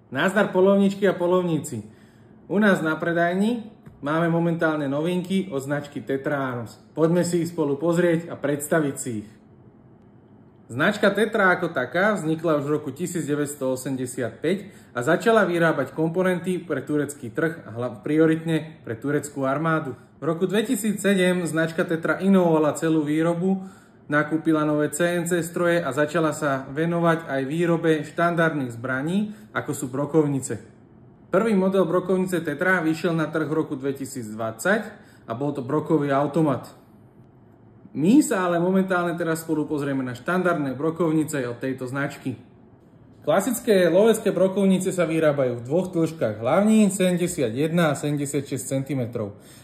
Nazdar poľovníčky a poľovníci. U nás na predajni máme momentálne novinky od značky Tetra Arms. Poďme si ich spolu pozrieť a predstaviť si ich. Značka Tetra ako taká vznikla už v roku 1985 a začala vyrábať komponenty pre turecký trh a prioritne pre tureckú armádu. V roku 2007 značka Tetra inovovala celú výrobu, nakúpila nové CNC stroje a začala sa venovať aj výrobe štandardných zbraní, ako sú brokovnice. Prvý model brokovnice Tetra vyšiel na trh v roku 2020 a bol to brokový automat. My sa ale momentálne teraz spolu pozrieme na štandardné brokovnice od tejto značky. Klasické lovecké brokovnice sa vyrábajú v dvoch dĺžkach hlavní 71 a 76 cm.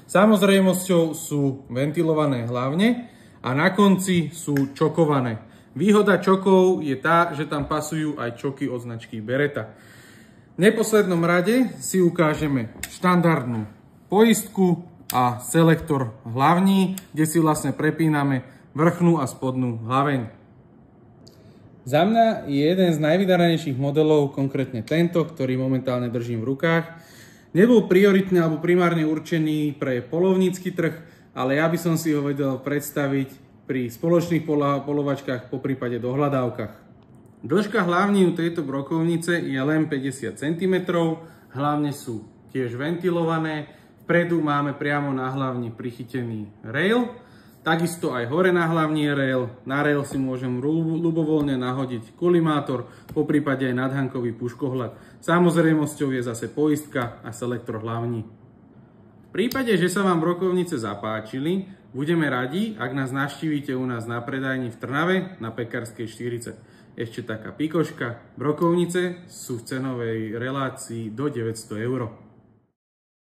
Samozrejmosťou sú ventilované hlavne a na konci sú čokované. Výhoda čokov je tá, že tam pasujú aj čoky od značky Beretta. V neposlednom rade si ukážeme štandardnú poistku a selektor hlavní, kde si vlastne prepíname vrchnú a spodnú hlaveň. Za mňa je jeden z najvydarenejších modelov, konkrétne tento, ktorý momentálne držím v rukách. Nebol prioritne alebo primárne určený pre poľovnícky trh, ale ja by som si ho vedel predstaviť pri spoločných poľovačkách, poprípade dohľadávkach. Dĺžka hlavní u tejto brokovnice je len 50 cm, hlavne sú tiež ventilované, vpredu máme priamo na hlavni prichytený rail, takisto aj hore na hlavni je rail, na rail si môžem ľubovoľne nahodiť kolimátor, poprípade aj nadhankový puškohľad. Samozrejmosťou je zase poistka a selektor hlavní. V prípade, že sa vám brokovnice zapáčili, budeme radi, ak nás navštívite u nás na predajni v Trnave na Pekárskej 40. Ešte taká pikoška, brokovnice sú v cenovej relácii do 900 €.